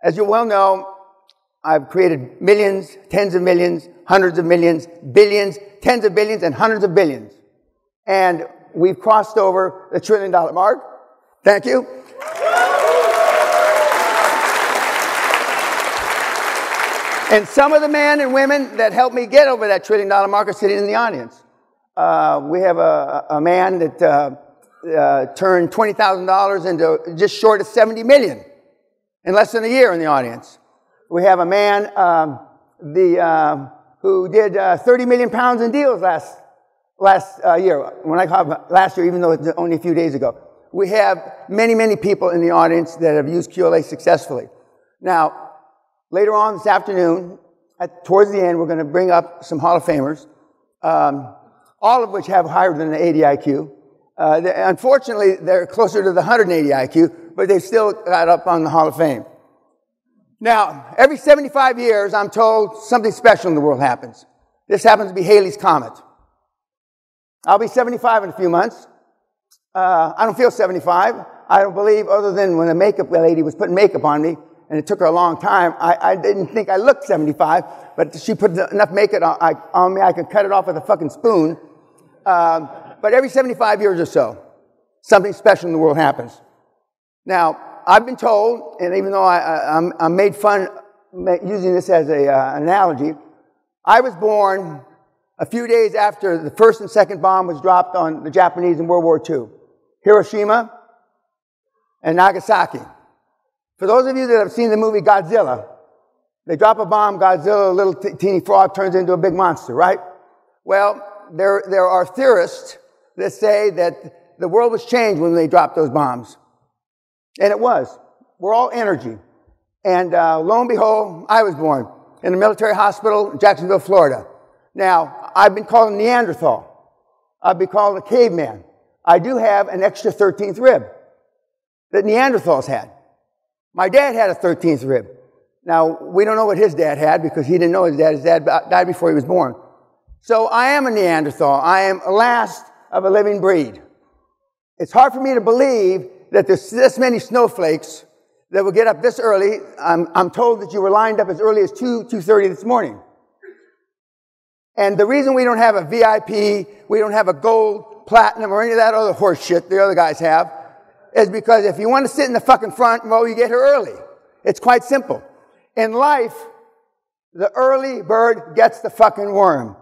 As you well know, I've created millions, tens of millions, hundreds of millions, billions, tens of billions, and hundreds of billions. And we've crossed over the $1 trillion mark. Thank you. And some of the men and women that helped me get over that $1 trillion mark are sitting in the audience. We have a man that turned $20,000 into just short of $70 million in less than a year in the audience. We have a man who did 30 million pounds in deals last year. When I call last year, even though it's only a few days ago. We have many, many people in the audience that have used QLA successfully. Now, later on this afternoon, towards the end, we're going to bring up some Hall of Famers, all of which have higher than the 80 IQ. Unfortunately, they're closer to the 180 IQ, but they still got up on the Hall of Fame. Now, every 75 years, I'm told something special in the world happens. This happens to be Halley's Comet. I'll be 75 in a few months. I don't feel 75. I don't believe, other than when the makeup lady was putting makeup on me, and it took her a long time, I didn't think I looked 75, but she put enough makeup on me I could cut it off with a fucking spoon. But every 75 years or so, something special in the world happens. Now, I've been told, and even though I'm made fun using this as an analogy, I was born a few days after the first and second bomb was dropped on the Japanese in World War II. Hiroshima and Nagasaki. For those of you that have seen the movie Godzilla, they drop a bomb, Godzilla, a little teeny frog, turns into a big monster, right? Well, there are theorists that say that the world was changed when they dropped those bombs. And it was. We're all energy. And lo and behold, I was born in a military hospital in Jacksonville, Florida. Now, I've been called a Neanderthal. I've been called a caveman. I do have an extra 13th rib that Neanderthals had. My dad had a 13th rib. Now, we don't know what his dad had because he didn't know his dad. His dad died before he was born. So I am a Neanderthal. I am a last of a living breed. It's hard for me to believe that there's this many snowflakes that will get up this early. I'm told that you were lined up as early as 2:30 this morning. And the reason we don't have a VIP, we don't have a gold, platinum, or any of that other horse shit the other guys have, is because if you want to sit in the fucking front row, you get here early. It's quite simple. In life, the early bird gets the fucking worm.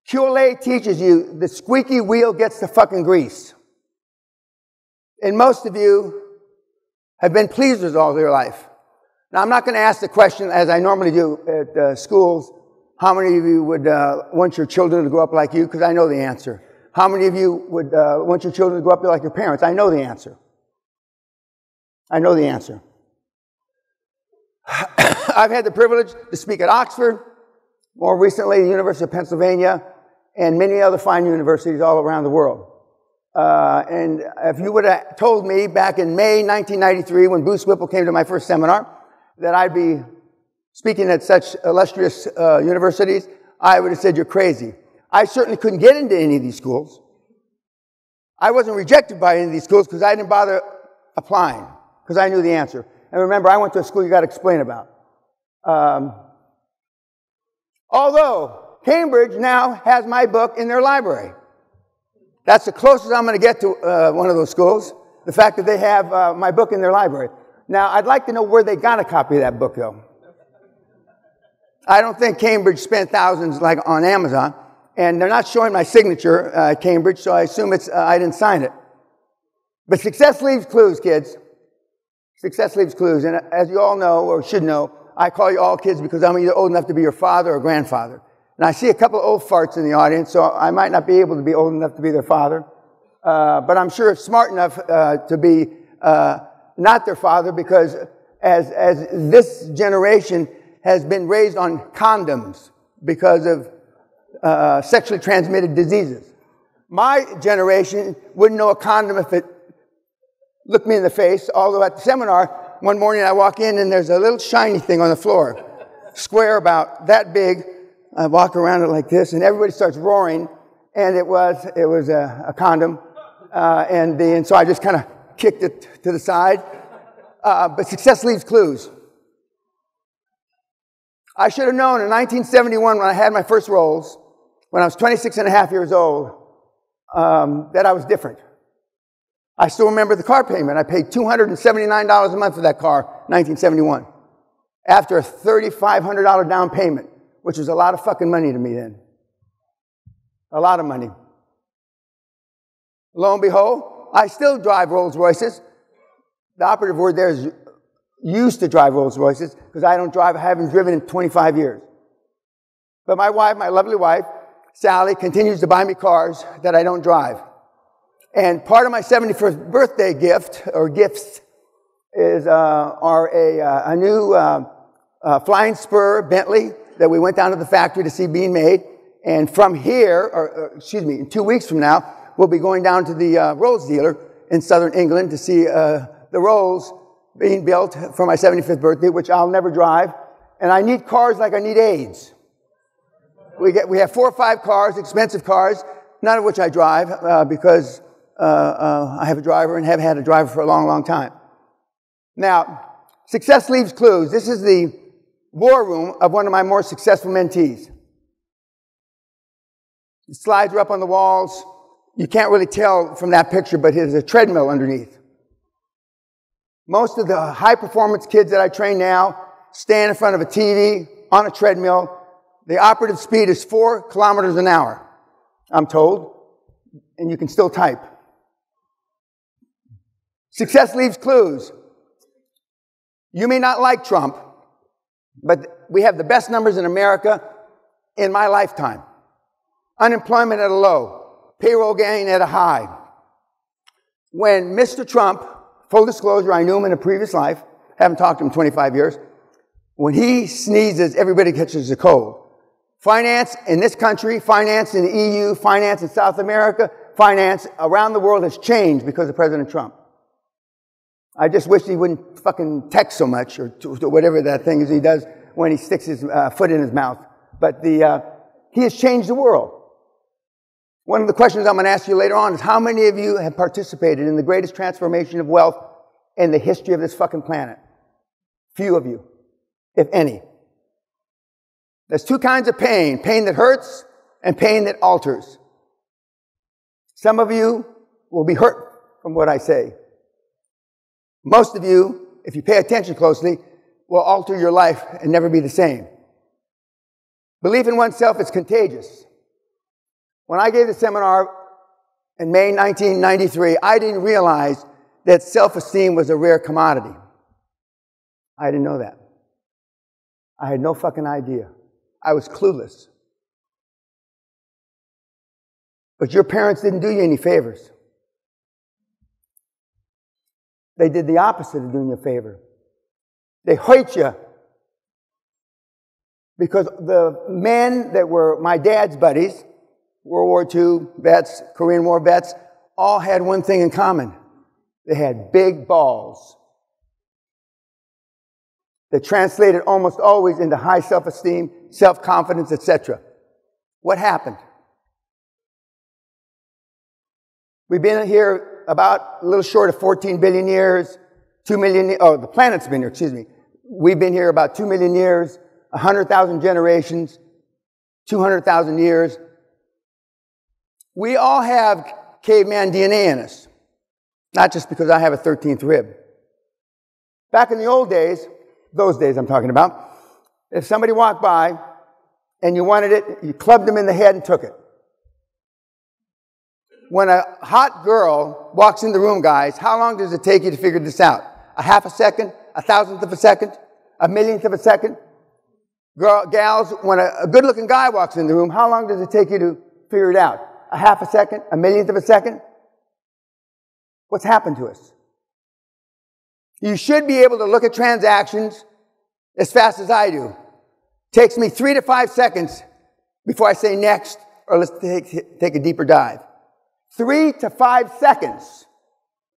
QLA teaches you the squeaky wheel gets the fucking grease. And most of you have been pleasers all your life. Now, I'm not going to ask the question, as I normally do at schools, how many of you would want your children to grow up like you? Because I know the answer. How many of you would want your children to grow up like your parents? I know the answer. I know the answer. I've had the privilege to speak at Oxford, more recently the University of Pennsylvania, and many other fine universities all around the world. And if you would have told me back in May 1993, when Bruce Whipple came to my first seminar, that I'd be speaking at such illustrious universities, I would have said, you're crazy. I certainly couldn't get into any of these schools. I wasn't rejected by any of these schools because I didn't bother applying, because I knew the answer. And remember, I went to a school you got to explain about. Although Cambridge now has my book in their library. That's the closest I'm going to get to one of those schools, the fact that they have my book in their library. Now, I'd like to know where they got a copy of that book, though. I don't think Cambridge spent thousands like on Amazon, and they're not showing my signature at Cambridge, so I assume it's I didn't sign it. But success leaves clues, kids. Success leaves clues, and as you all know, or should know, I call you all kids because I'm either old enough to be your father or grandfather. And I see a couple of old farts in the audience, so I might not be able to be old enough to be their father. But I'm sure smart enough to be not their father, because as this generation has been raised on condoms because of sexually transmitted diseases. My generation wouldn't know a condom if it looked me in the face, although at the seminar, one morning I walk in and there's a little shiny thing on the floor, square about that big. I walk around it like this, and everybody starts roaring, and it was a condom, and so I just kind of kicked it to the side. But success leaves clues. I should have known in 1971 when I had my first Rolls, when I was 26 and a half years old, that I was different. I still remember the car payment. I paid $279 a month for that car, 1971, after a $3,500 down payment, which was a lot of fucking money to me then. A lot of money. Lo and behold, I still drive Rolls Royces. The operative word there is used to drive Rolls Royces, because I don't drive, I haven't driven in 25 years. But my wife, my lovely wife, Sally, continues to buy me cars that I don't drive. And part of my 71st birthday gift, or gifts, are a new Flying Spur Bentley that we went down to the factory to see being made. And from here, in 2 weeks from now, we'll be going down to the Rolls dealer in southern England to see the Rolls being built for my 75th birthday, which I'll never drive. And I need cars like I need AIDS. We have 4 or 5 cars, expensive cars, none of which I drive because I have a driver and have had a driver for a long, long time. Now, success leaves clues. This is the war room of one of my more successful mentees. The slides are up on the walls. You can't really tell from that picture, but there's a treadmill underneath. Most of the high-performance kids that I train now stand in front of a TV on a treadmill. The operative speed is 4 kilometers an hour, I'm told, and you can still type. Success leaves clues. You may not like Trump, but we have the best numbers in America in my lifetime. Unemployment at a low, payroll gain at a high. When Mr. Trump, full disclosure, I knew him in a previous life, haven't talked to him in 25 years, when he sneezes, everybody catches a cold. Finance in this country, finance in the EU, finance in South America, finance around the world has changed because of President Trump. I just wish he wouldn't fucking text so much, or whatever that thing is he does when he sticks his foot in his mouth. But he has changed the world. One of the questions I'm going to ask you later on is how many of you have participated in the greatest transformation of wealth in the history of this fucking planet? Few of you, if any. There's 2 kinds of pain. Pain that hurts and pain that alters. Some of you will be hurt from what I say. Most of you, if you pay attention closely, will alter your life and never be the same. Belief in oneself is contagious. When I gave the seminar in May 1993, I didn't realize that self-esteem was a rare commodity. I didn't know that. I had no fucking idea. I was clueless. But your parents didn't do you any favors. They did the opposite of doing you a favor. They hurt you. Because the men that were my dad's buddies, World War II vets, Korean War vets, all had one thing in common. They had big balls that translated almost always into high self-esteem, self-confidence, etc. What happened? We've been here about a little short of 14 billion years, 2 million, the planet's been here, excuse me. We've been here about 2 million years, 100,000 generations, 200,000 years. We all have caveman DNA in us, not just because I have a 13th rib. Back in the old days, those days I'm talking about, if somebody walked by and you wanted it, you clubbed them in the head and took it. When a hot girl walks in the room, guys, how long does it take you to figure this out? A half a second? A thousandth of a second? A millionth of a second? Gals, when a good-looking guy walks in the room, how long does it take you to figure it out? A half a second? A millionth of a second? What's happened to us? You should be able to look at transactions as fast as I do. Takes me 3 to 5 seconds before I say next, or let's take a deeper dive. 3 to 5 seconds.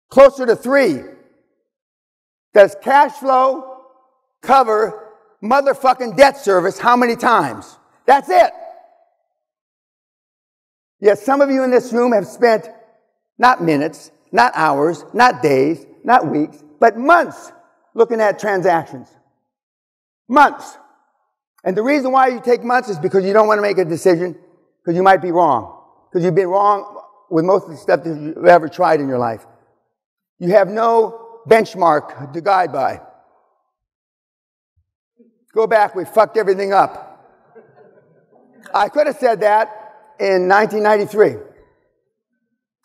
Closer to 3. Does cash flow cover motherfucking debt service how many times? That's it. Yet some of you in this room have spent not minutes, not hours, not days, not weeks, but months looking at transactions. Months. And the reason why you take months is because you don't want to make a decision, because you might be wrong. Because you've been wrong with most of the stuff that you've ever tried in your life. You have no benchmark to guide by. Go back, we fucked everything up. I could have said that in 1993.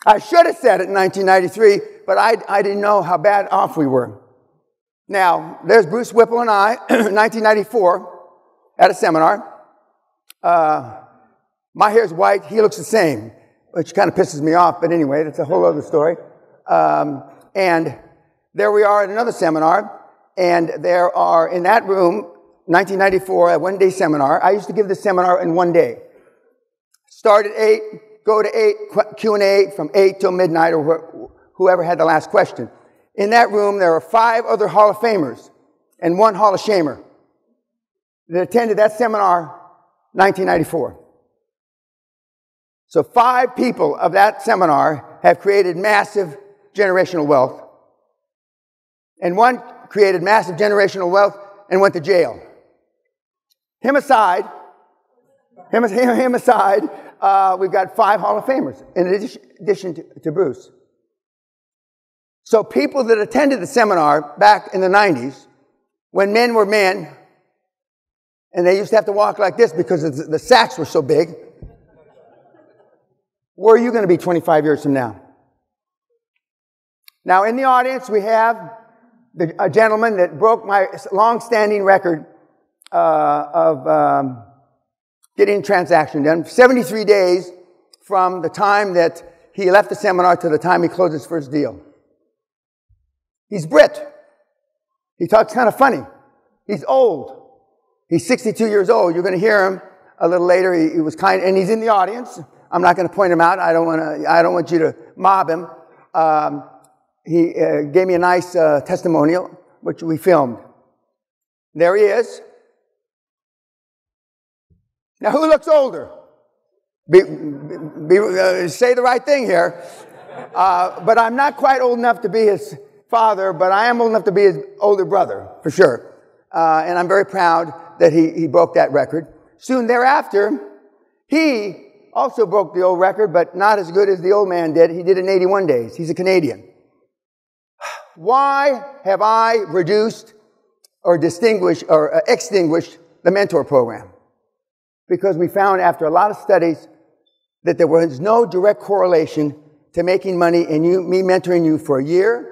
I should have said it in 1993, but I didn't know how bad off we were. Now, there's Bruce Whipple and I, 1994, at a seminar. My hair's white, he looks the same, which kind of pisses me off, but anyway, that's a whole other story. And there we are at another seminar, and there are, in that room, 1994, a one-day seminar. I used to give this seminar in one day. Start at 8, go to 8, Q&A from 8 till midnight, or whoever had the last question. In that room, there are 5 other Hall of Famers and 1 Hall of Shamer that attended that seminar 1994. So 5 people of that seminar have created massive generational wealth, and 1 created massive generational wealth and went to jail. Him aside, we've got 5 Hall of Famers in addition to Bruce. So people that attended the seminar back in the 90s, when men were men, and they used to have to walk like this because the sacks were so big, where are you going to be 25 years from now? Now, in the audience, we have a gentleman that broke my long-standing record of getting a transaction done. 73 days from the time that he left the seminar to the time he closed his first deal. He's Brit. He talks kind of funny. He's old. He's 62 years old. You're going to hear him a little later. He was kind, and he's in the audience. I'm not going to point him out. I don't want you to mob him. He gave me a nice testimonial, which we filmed. There he is. Now, who looks older? Say the right thing here. But I'm not quite old enough to be his father, but I am old enough to be his older brother, for sure. And I'm very proud that he broke that record. Soon thereafter, he also broke the old record, but not as good as the old man did. He did it in 81 days. He's a Canadian. Why have I reduced or distinguished or extinguished the mentor program? Because we found after a lot of studies that there was no direct correlation to making money and me mentoring you for a year,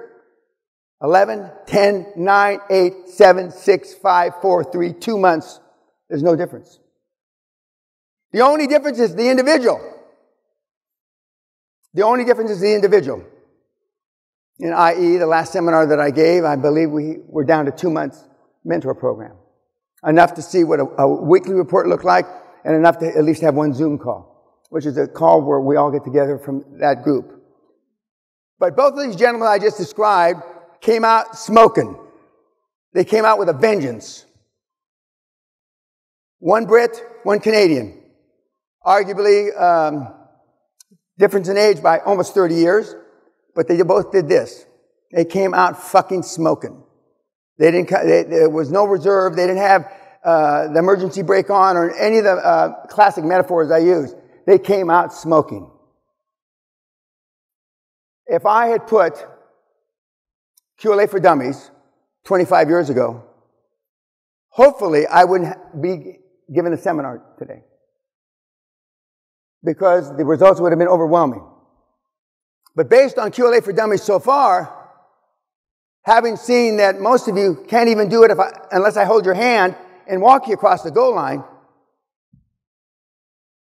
11, 10, 9, 8, 7, 6, 5, 4, 3, 2 months. There's no difference. The only difference is the individual. The only difference is the individual. In i.e., the last seminar that I gave, I believe we were down to 2 months mentor program. Enough to see what a weekly report looked like, and enough to at least have 1 Zoom call, which is a call where we all get together from that group. But both of these gentlemen I just described came out smoking. They came out with a vengeance. 1 Brit, 1 Canadian. Arguably, difference in age by almost 30 years, but they both did this. They came out fucking smoking. There was no reserve. They didn't have the emergency brake on or any of the classic metaphors I use. They came out smoking. If I had put QLA for Dummies 25 years ago, hopefully I wouldn't be giving a seminar today, because the results would have been overwhelming. But based on QLA for Dummies so far, having seen that most of you can't even do it unless I hold your hand and walk you across the goal line,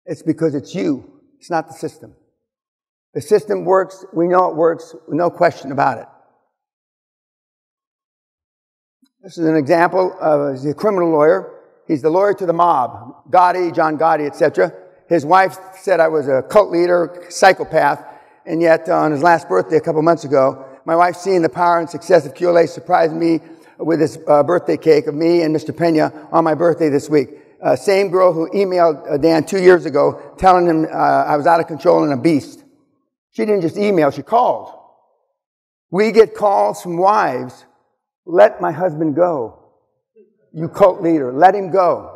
it's because it's you. It's not the system. The system works. We know it works. No question about it. This is an example of he's a criminal lawyer. He's the lawyer to the mob. Gotti, John Gotti, etc. His wife said I was a cult leader, psychopath, and yet on his last birthday a couple months ago, my wife, seeing the power and success of QLA, surprised me with this birthday cake of me and Mr. Pena on my birthday this week. Same girl who emailed Dan 2 years ago telling him I was out of control and a beast. She didn't just email, she called. We get calls from wives, let my husband go. You cult leader, let him go.